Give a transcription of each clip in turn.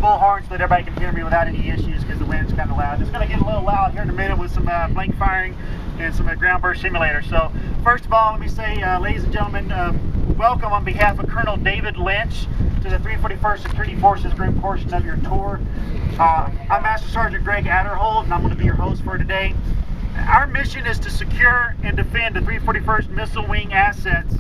bullhorn so that everybody can hear me without any issues because the wind's kind of loud. It's going to get a little loud here in a minute with some blank firing and some ground burst simulators. So first of all, let me say, ladies and gentlemen, welcome on behalf of Colonel David Lynch to the 341st Security Forces Group portion of your tour. I'm Master Sergeant Greg Adderhold, and I'm going to be your host for today. Our mission is to secure and defend the 341st Missile Wing assets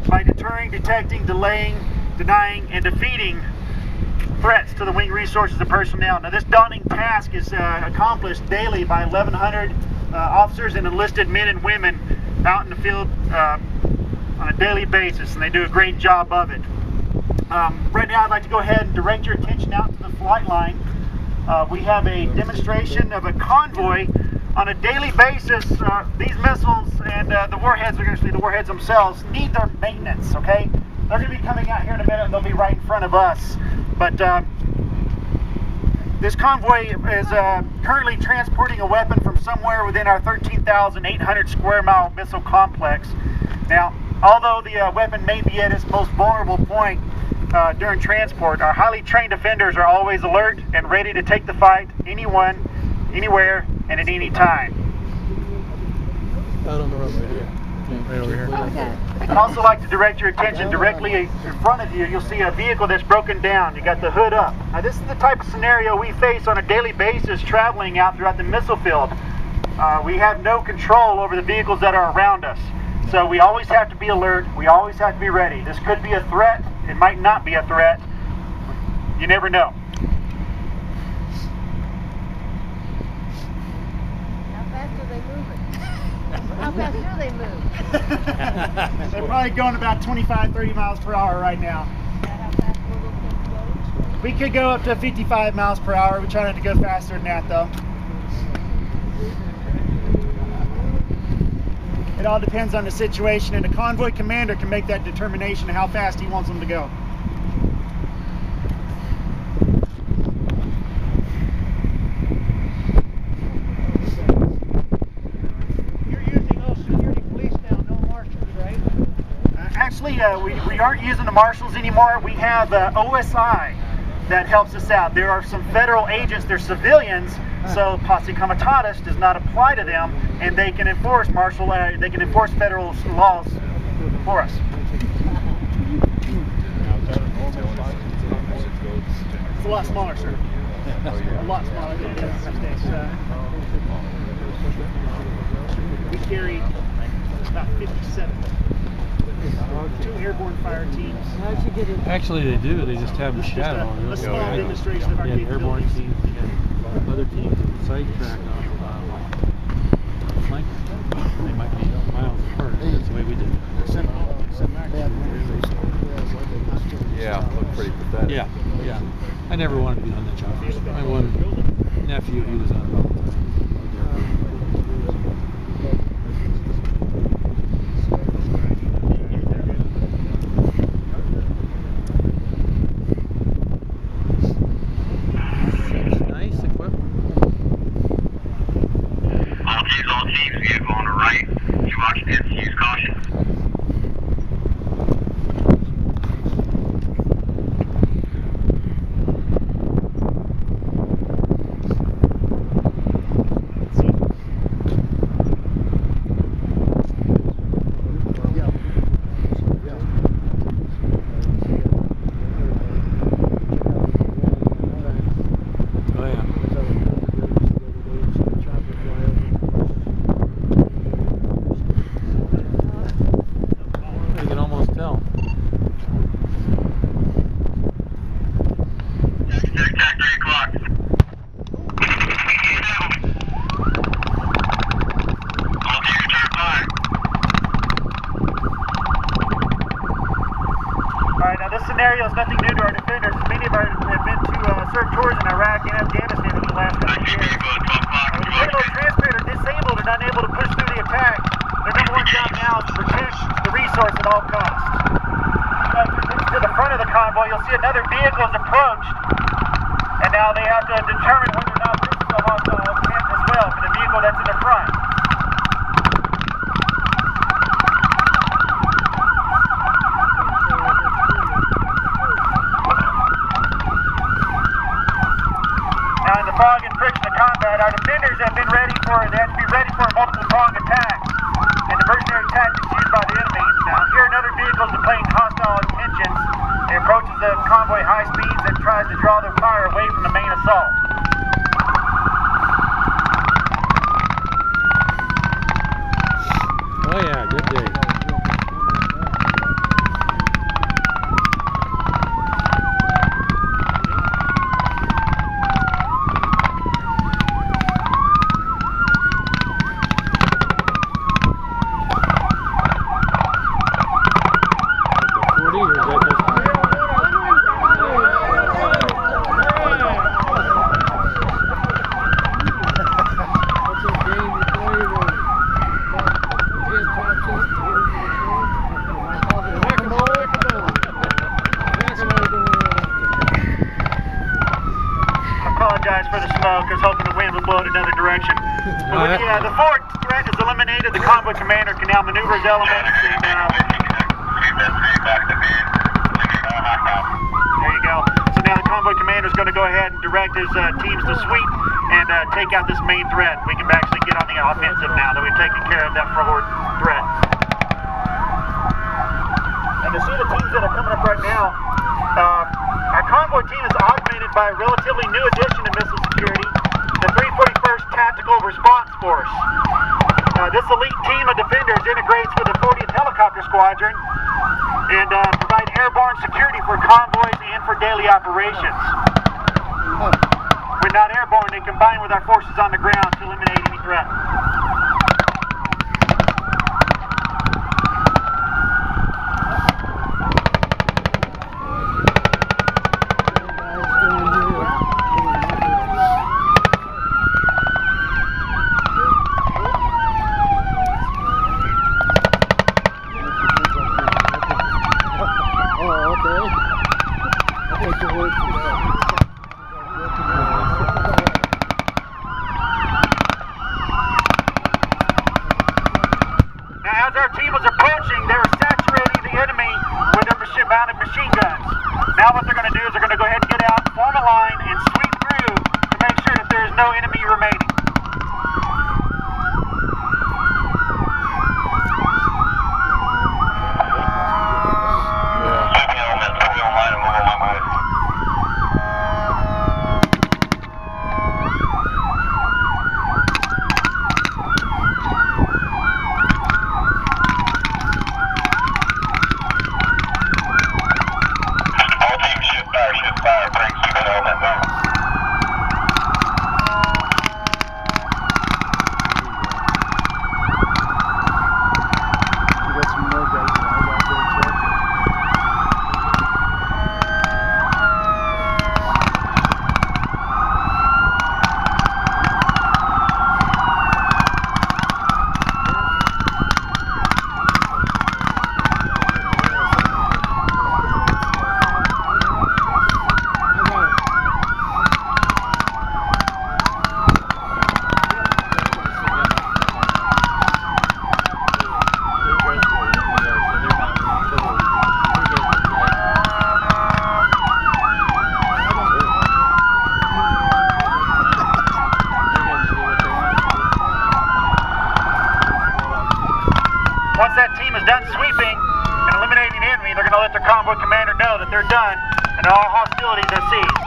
by deterring, detecting, delaying, denying, and defeating threats to the wing resources and personnel. Now, this daunting task is accomplished daily by 1,100 officers and enlisted men and women out in the field on a daily basis, and they do a great job of it. Right now, I'd like to go ahead and direct your attention out to the flight line. We have a demonstration of a convoy. On a daily basis, these missiles and the warheads, actually the warheads themselves, need their maintenance, okay? They're going to be coming out here in a minute and they'll be right in front of us. But this convoy is currently transporting a weapon from somewhere within our 13,800 square mile missile complex. Now, although the weapon may be at its most vulnerable point during transport, our highly trained defenders are always alert and ready to take the fight, anyone, anywhere, and at any time. Out on the runway here. Right over here. Okay. I'd also like to direct your attention directly in front of you. You'll see a vehicle that's broken down. You got the hood up. Now, this is the type of scenario we face on a daily basis traveling out throughout the missile field. We have no control over the vehicles that are around us. So we always have to be alert. We always have to be ready. This could be a threat. It might not be a threat. You never know. How fast do they move? They're probably going about 25, 30 miles per hour right now. How fast will those things go? We could go up to 55 miles per hour. We try not to go faster than that, though. It all depends on the situation, and the convoy commander can make that determination of how fast he wants them to go. Actually, we aren't using the marshals anymore. We have OSI that helps us out. There are some federal agents, they're civilians, so posse comitatus does not apply to them, and they can enforce federal laws for us. It's a lot smaller, sir. A lot smaller than it is these days. We carry about 57. 2 airborne fire teams. Actually, they do. They just have them shadow. A small demonstration of our airborne capabilities. teams. You got other teams that sidetrack on flank. They might be miles apart. That's the way we did it. Yeah, look pretty pathetic. Yeah, yeah. I never wanted to be on that job. My one nephew, he was on it all the time. Scenario is nothing new to our defenders. Many of our have been to serve tours in Iraq and Afghanistan over the last couple of years. With the payload transporter disabled and unable to push through the attack, their number one job now is to protect the resource at all costs. To the front of the convoy, you'll see another vehicle has approached, and now they have to determine whether or not this is a hostile intent as well for the vehicle that's in the front. the fog and friction of combat, our defenders have to be ready for a multiple prong attack and diversionary tactics used by the enemy. Now, here another vehicle is displaying hostile intentions. It approaches the convoy high speeds and tries to draw their fire away from the main assault. Oh yeah, good day. For the smoke, I was hoping the wind would blow it another direction. But the forward threat is eliminated. The convoy commander can now maneuver his elements. And, there you go. So now the convoy commander is going to go ahead and direct his teams to sweep and take out this main threat. We can actually get on the offensive now that we've taken care of that forward threat. And to see the teams that are coming up right now, our convoy team is augmented by a relatively new addition to missile security, the 341st Tactical Response Force. This elite team of defenders integrates with the 40th Helicopter Squadron and provide airborne security for convoys and for daily operations. When not airborne, they combine with our forces on the ground to eliminate any threat. As our team was approaching, they were saturating the enemy with their mounted machine guns. Now what they're going to do is they're going to go ahead and get out, form a line, and sweep through to make sure that there is no enemy remaining. Once that team is done sweeping and eliminating the enemy, they're going to let their convoy commander know that they're done and all hostilities are ceased.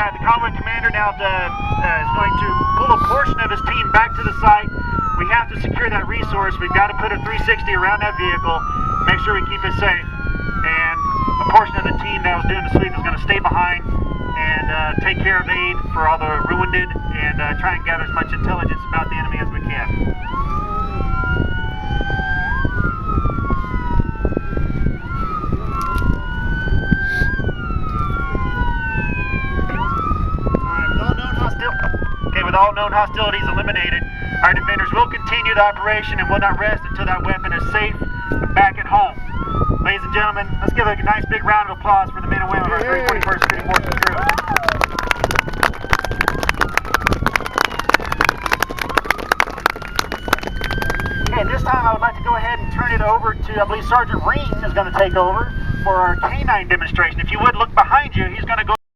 The convoy commander now is going to pull a portion of his team back to the site. We have to secure that resource. We've got to put a 360 around that vehicle, make sure we keep it safe. And a portion of the team that was doing the sweep is going to stay behind and take care of aid for all the wounded and try and gather as much intelligence about the enemy as we can. all known hostilities eliminated, our defenders will continue the operation and will not rest until that weapon is safe back at home. Ladies and gentlemen, let's give a nice big round of applause for the men and women of our 341st City Forces crew. Okay, this time I would like to go ahead and turn it over to, I believe Sergeant Ring is going to take over for our canine demonstration. If you would look behind you, he's going to go